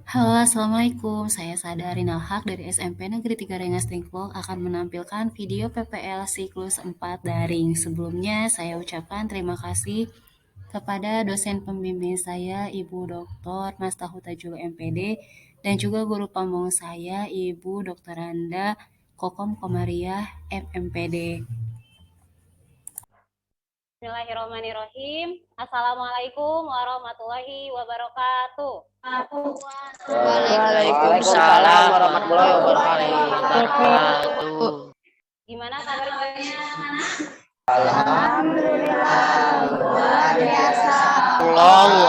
Halo, Assalamualaikum. Saya Sadarin Alhaq dari SMP Negeri 3 Rengas Dengklok akan menampilkan video PPL siklus 4 daring. Sebelumnya, saya ucapkan terima kasih kepada dosen pembimbing saya, Ibu Dr. Mas Tahutajul MPD, dan juga guru pamong saya, Ibu Dr. Randa Kokom Komariah FMPD. Bismillahirrahmanirrahim. Assalamualaikum warahmatullahi wabarakatuh. Waalaikumsalam warahmatullahi wabarakatuh. Gimana kabarnya? Alhamdulillah luar biasa. Allahu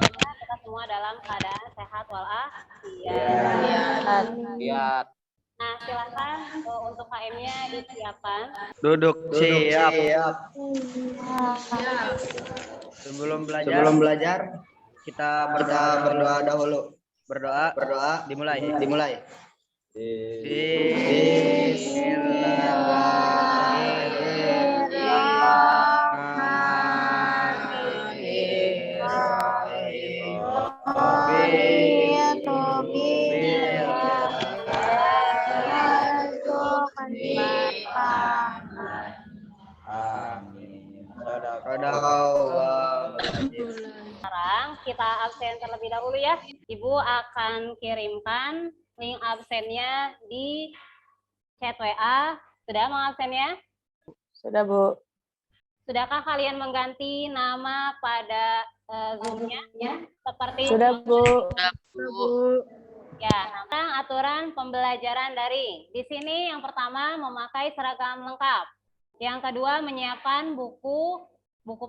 Kita semua dalam keadaan sehat walafiat. Akbar. Nah, silakan untuk KM-nya disiapkan. Duduk siap. Sebelum belajar kita berdoa dahulu. Berdoa dimulai. Sekarang kita absen terlebih dahulu ya. Ibu akan kirimkan link absennya di chat WA. Sudah mengabsennya? Sudah, Bu. Sudahkah kalian mengganti nama pada Zoom-nya? Seperti Sudah, Bu. ya, tentang aturan pembelajaran daring. Di sini yang pertama memakai seragam lengkap. Yang kedua menyiapkan buku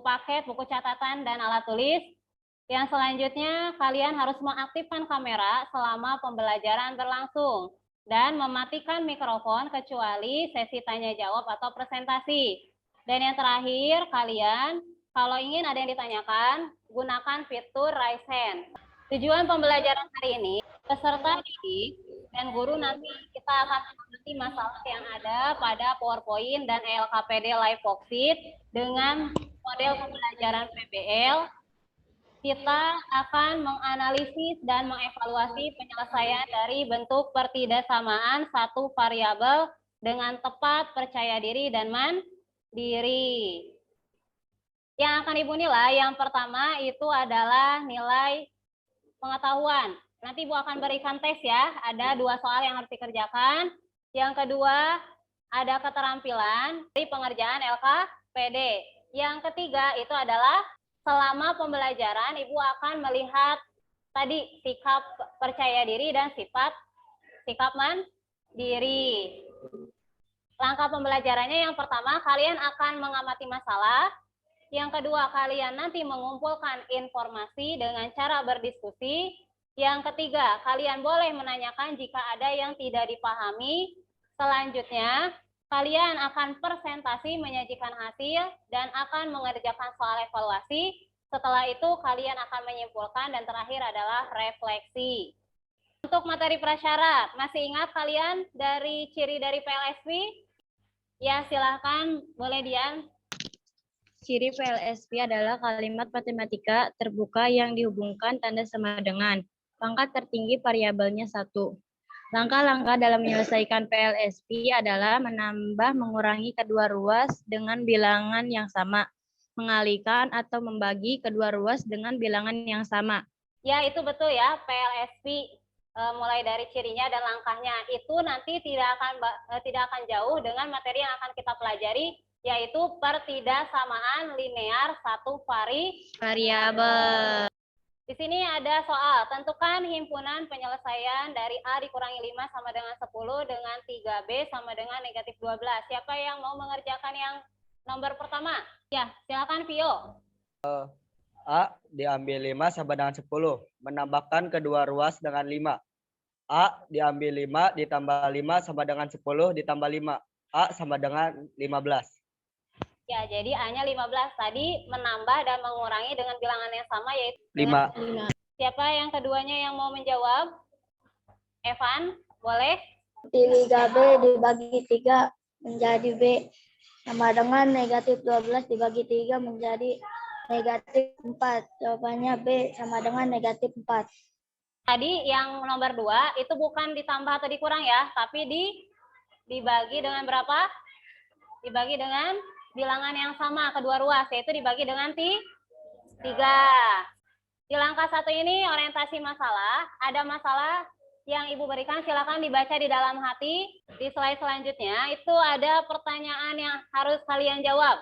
paket, buku catatan, dan alat tulis. Yang selanjutnya kalian harus mengaktifkan kamera selama pembelajaran berlangsung dan mematikan mikrofon kecuali sesi tanya jawab atau presentasi. Dan yang terakhir, kalian kalau ingin ada yang ditanyakan, gunakan fitur raise hand. Tujuan pembelajaran hari ini, peserta didik dan guru nanti kita akan mengerti masalah yang ada pada PowerPoint dan LKPD Live Worksheet dengan model pembelajaran PBL. Kita akan menganalisis dan mengevaluasi penyelesaian dari bentuk pertidaksamaan satu variabel dengan tepat, percaya diri, dan mandiri. Yang akan Ibu nilai, yang pertama itu adalah nilai pengetahuan. Nanti Ibu akan berikan tes ya, ada 2 soal yang harus dikerjakan. Yang kedua, ada keterampilan dari pengerjaan LKPD. Yang ketiga itu adalah selama pembelajaran Ibu akan melihat tadi sikap percaya diri dan sikap mandiri. Langkah pembelajarannya yang pertama kalian akan mengamati masalah. Yang kedua kalian nanti mengumpulkan informasi dengan cara berdiskusi. Yang ketiga kalian boleh menanyakan jika ada yang tidak dipahami. Selanjutnya kalian akan presentasi menyajikan hasil dan akan mengerjakan soal evaluasi. Setelah itu kalian akan menyimpulkan dan terakhir adalah refleksi. Untuk materi prasyarat, masih ingat kalian dari ciri dari PLSP? Ya, silahkan, boleh Dian. Ciri PLSP adalah kalimat matematika terbuka yang dihubungkan tanda sama dengan. Pangkat tertinggi variabelnya 1. Langkah-langkah dalam menyelesaikan PLSP adalah menambah, mengurangi kedua ruas dengan bilangan yang sama, mengalihkan atau membagi kedua ruas dengan bilangan yang sama. Ya, itu betul ya, PLSP mulai dari cirinya dan langkahnya itu nanti tidak akan jauh dengan materi yang akan kita pelajari, yaitu pertidaksamaan linear satu variabel. Di sini ada soal, tentukan himpunan penyelesaian dari A dikurangi 5 sama dengan 10 dengan 3B sama dengan negatif 12. Siapa yang mau mengerjakan yang nomor pertama? Ya, silakan Vio. A diambil 5 sama dengan 10. Menambahkan kedua ruas dengan 5. A diambil 5 ditambah 5 sama dengan 10 ditambah 5. A sama dengan 15. Ya, jadi A-nya 15 tadi menambah dan mengurangi dengan bilangan yang sama yaitu 5. Siapa yang keduanya yang mau menjawab? Evan, boleh? 3B dibagi 3 menjadi B sama dengan negatif 12 dibagi 3 menjadi negatif 4. Jawabannya B sama dengan negatif 4. Tadi yang nomor 2 itu bukan ditambah atau dikurang ya, tapi dibagi dengan berapa? Dibagi dengan bilangan yang sama kedua ruas, yaitu dibagi dengan 3. Di langkah 1 ini orientasi masalah, ada masalah yang Ibu berikan, silakan dibaca di dalam hati. Di slide selanjutnya itu ada pertanyaan yang harus kalian jawab.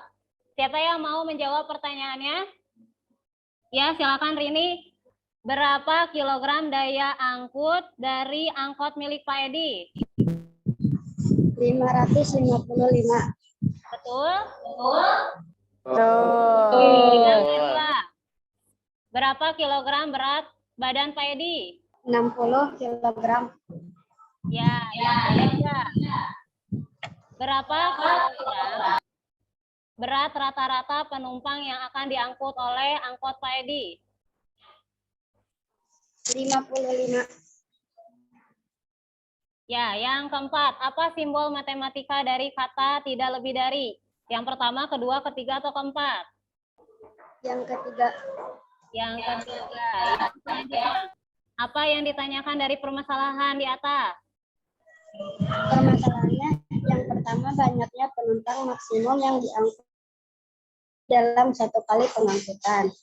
Siapa yang mau menjawab pertanyaannya? Ya, silakan Rini. Berapa kilogram daya angkut dari angkot milik Pak Edi? 555. Betul? Betul. Yang kedua, berapa kilogram berat badan Pak Edi? 60 kilogram. Ya, yang ketiga. Berapa kilogram berat rata-rata penumpang yang akan diangkut oleh angkot Pak Edi? 55. Ya, yang keempat, apa simbol matematika dari kata tidak lebih dari? Yang pertama, kedua, ketiga, atau keempat? Yang ketiga. Yang ketiga. Yang selanjutnya, apa yang ditanyakan dari permasalahan di atas? Permasalahannya yang pertama, banyaknya penumpang maksimum yang diangkut dalam satu kali pengangkutan.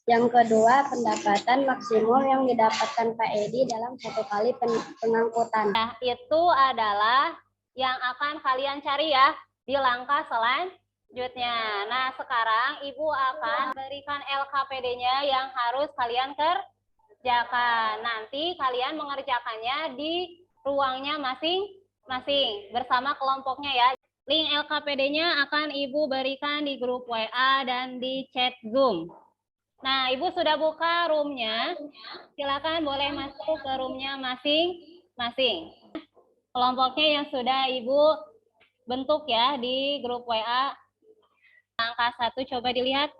Yang kedua, pendapatan maksimum yang didapatkan Pak Edi dalam satu kali pengangkutan. Nah, itu adalah yang akan kalian cari ya di langkah selanjutnya. Nah, sekarang Ibu akan berikan LKPD-nya yang harus kalian kerjakan. Nanti kalian mengerjakannya di ruangnya masing-masing bersama kelompoknya ya. Link LKPD-nya akan Ibu berikan di grup WA dan di chat Zoom. Nah, Ibu sudah buka room-nya. Silakan boleh masuk ke room-nya masing-masing. Kelompoknya yang sudah Ibu bentuk ya di grup WA. Langkah 1 coba dilihat.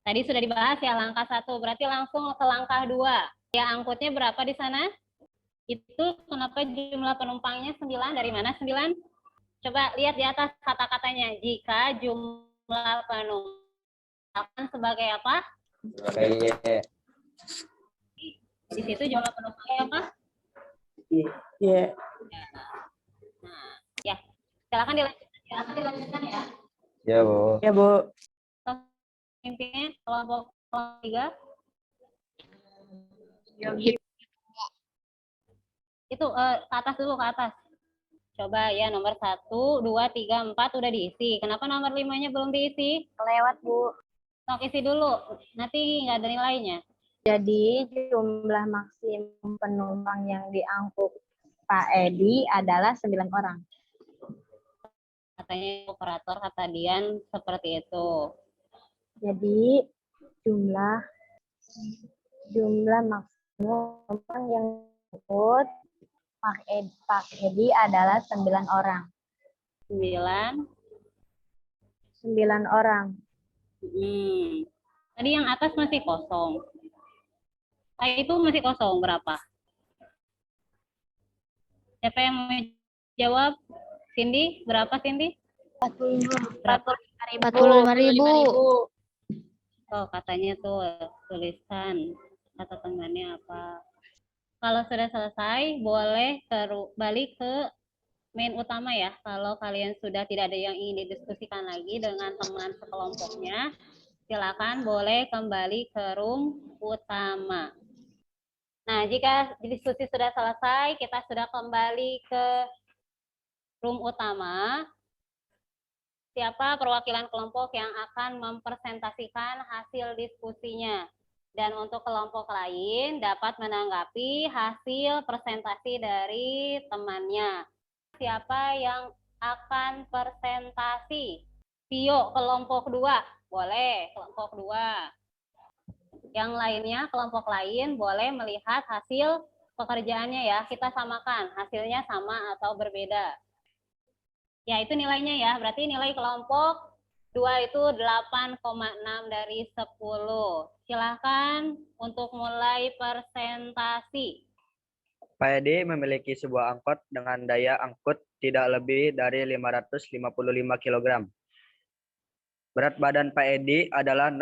Tadi sudah dibahas ya langkah 1. Berarti langsung ke langkah 2. Ya, angkutnya berapa di sana? Itu kenapa jumlah penumpangnya 9? Dari mana 9? Coba lihat di atas kata-katanya. Jika jumlah penumpang sebagai apa? Di situ jumlah penumpangnya apa? Iya. Nah, ya. Silakan dilanjutkan ya. Ya, Bu. Ya, Bu. Pemimpinnya kelompok 3. Itu ke atas dulu, ke atas. Coba ya, nomor 1, 2, 3, 4 udah diisi. Kenapa nomor 5-nya belum diisi? Lewat, Bu. Sok isi dulu, nanti nggak ada nilainya. Jadi jumlah maksimum penumpang yang diangkut Pak Edi adalah 9 orang. Katanya operator, kata Dian seperti itu. Jadi jumlah maksimum penumpang yang diangkut Pak Edi adalah 9 orang. 9. 9 orang. Tadi yang atas masih kosong. Itu masih kosong berapa? Siapa yang mau jawab? Cindy, berapa Cindy? 45.000. Oh, katanya tuh tulisan kata temannya apa. Kalau sudah selesai, boleh balik ke main utama ya. Kalau kalian sudah tidak ada yang ingin didiskusikan lagi dengan teman sekelompoknya, silakan boleh kembali ke room utama. Nah, jika diskusi sudah selesai, kita sudah kembali ke room utama. Siapa perwakilan kelompok yang akan mempresentasikan hasil diskusinya? Dan untuk kelompok lain dapat menanggapi hasil presentasi dari temannya. Siapa yang akan presentasi? Tio, kelompok 2. Boleh, kelompok 2. Yang lainnya, kelompok lain boleh melihat hasil pekerjaannya ya. Kita samakan, hasilnya sama atau berbeda. Ya, itu nilainya ya. Berarti nilai kelompok 2 itu 8,6 dari 10. Silahkan untuk mulai presentasi. Pak Edi memiliki sebuah angkot dengan daya angkut tidak lebih dari 555 kg. Berat badan Pak Edi adalah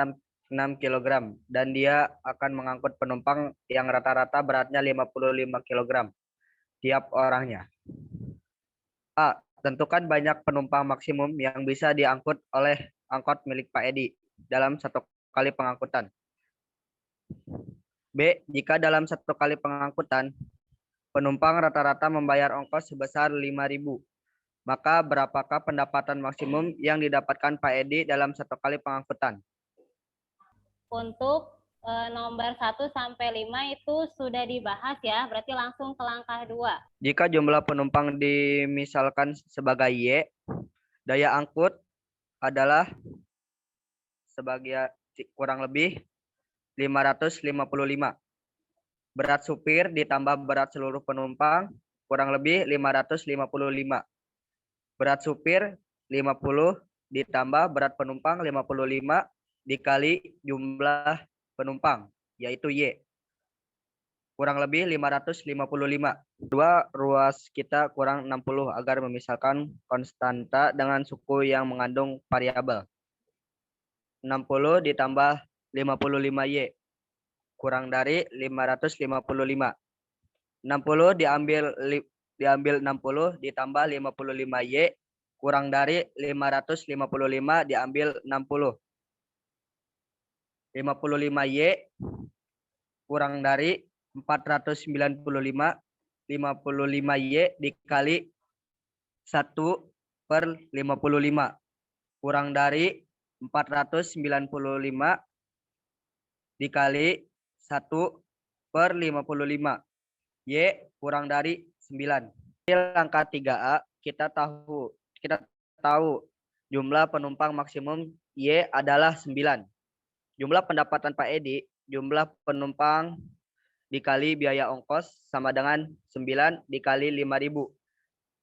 6 kg dan dia akan mengangkut penumpang yang rata-rata beratnya 55 kg tiap orangnya. A. Tentukan banyak penumpang maksimum yang bisa diangkut oleh angkot milik Pak Edi dalam satu kali pengangkutan. B. Jika dalam satu kali pengangkutan, penumpang rata-rata membayar ongkos sebesar 5.000, maka berapakah pendapatan maksimum yang didapatkan Pak Edi dalam satu kali pengangkutan? Untuk nomor 1 sampai 5 itu sudah dibahas ya, berarti langsung ke langkah 2. Jika jumlah penumpang dimisalkan sebagai Y, daya angkut adalah sebagai kurang lebih 555. Berat supir ditambah berat seluruh penumpang kurang lebih 555. Berat supir 50 ditambah berat penumpang 55 dikali jumlah penumpang, yaitu Y. Kurang lebih 555. Dua ruas kita kurang 60 agar memisalkan konstanta dengan suku yang mengandung variabel. 60 ditambah 55Y kurang dari 555. 60 diambil 60 ditambah 55Y kurang dari 555 diambil 60. 55Y kurang dari 495, 55Y dikali 1/55 kurang dari 495 dikali 1/55. Y kurang dari 9. Di langkah 3A kita tahu jumlah penumpang maksimum Y adalah 9. Jumlah pendapatan Pak Edi, jumlah penumpang dikali biaya ongkos sama dengan 9 dikali 5.000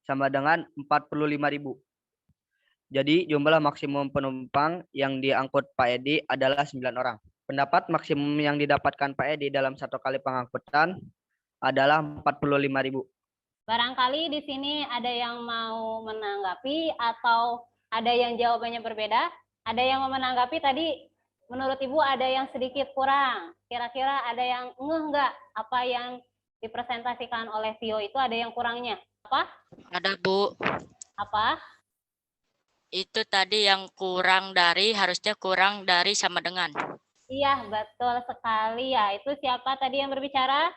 sama dengan 45.000. Jadi jumlah maksimum penumpang yang diangkut Pak Edi adalah 9 orang. Pendapat maksimum yang didapatkan Pak Edi dalam satu kali pengangkutan adalah 45.000. Barangkali di sini ada yang mau menanggapi atau ada yang jawabannya berbeda? Ada yang mau menanggapi tadi menurut Ibu ada yang sedikit kurang. Kira-kira ada yang nggak apa yang dipresentasikan oleh Tio itu ada yang kurangnya? Apa? Ada, Bu. Apa? Itu tadi yang kurang dari, harusnya kurang dari sama dengan. Iya, betul sekali ya. Itu siapa tadi yang berbicara?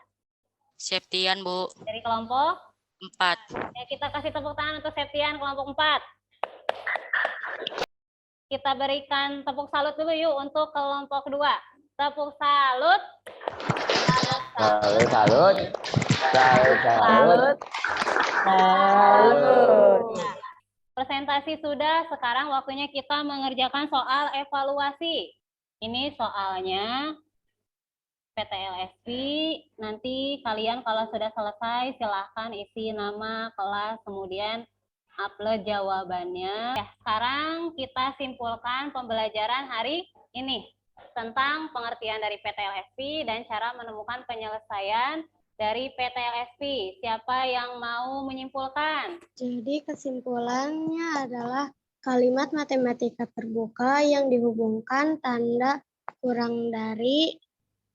Septian, Bu. Dari kelompok 4. Ya, kita kasih tepuk tangan untuk Septian kelompok 4. Kita berikan tepuk salut dulu yuk untuk kelompok 2. Tepuk salut. Salut, salut. Salut, salut. Salut. Presentasi sudah, sekarang waktunya kita mengerjakan soal evaluasi. Ini soalnya PTLSP, nanti kalian kalau sudah selesai silahkan isi nama, kelas, kemudian upload jawabannya. Ya, sekarang kita simpulkan pembelajaran hari ini tentang pengertian dari PTLSP dan cara menemukan penyelesaian dari PTLSP. Siapa yang mau menyimpulkan? Jadi kesimpulannya adalah kalimat matematika terbuka yang dihubungkan tanda kurang dari,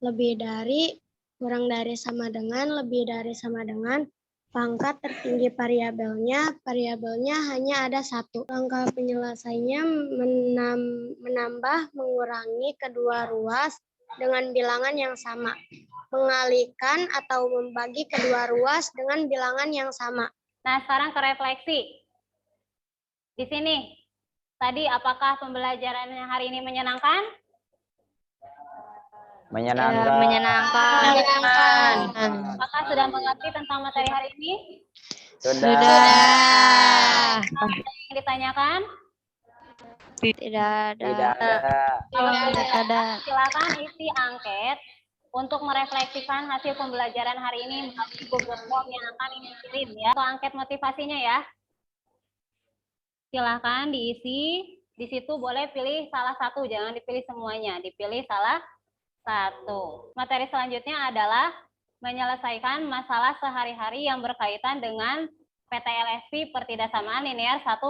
lebih dari, kurang dari sama dengan, lebih dari sama dengan, pangkat tertinggi variabelnya hanya ada satu. Langkah penyelesaiannya menambah, mengurangi kedua ruas dengan bilangan yang sama. Mengalihkan atau membagi kedua ruas dengan bilangan yang sama. Nah, sekarang ke refleksi. Di sini, tadi apakah pembelajaran hari ini menyenangkan? Menyenangkan. Menyenangkan. Apakah sudah mengerti tentang materi hari ini? Sudah. Ada yang ditanyakan? Tidak ada. Tidak ada. Kalau Tidak ada. silakan isi angket untuk merefleksikan hasil pembelajaran hari ini melalui Google Form yang akan ini kirim ya. Atau angket motivasinya ya. Silakan diisi. Di situ boleh pilih salah satu, jangan dipilih semuanya. Dipilih salah satu. Materi selanjutnya adalah menyelesaikan masalah sehari-hari yang berkaitan dengan PTLSP pertidaksamaan linear 1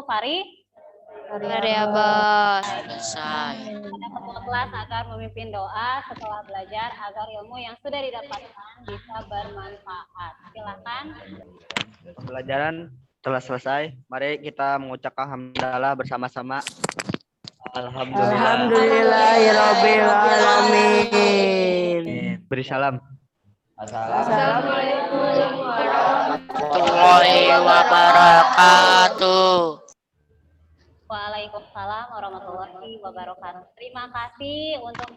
variabel. Selesai. Pada ketua kelas agar memimpin doa setelah belajar agar ilmu yang sudah didapatkan bisa bermanfaat. Silakan. Pembelajaran telah selesai. Mari kita mengucapkan hamdalah bersama-sama. Alhamdulillah. Alhamdulillahirabbil alamin. Beri salam. Warahmatullahi wabarakatuh. Waalaikumsalam warahmatullahi wabarakatuh. Terima kasih untuk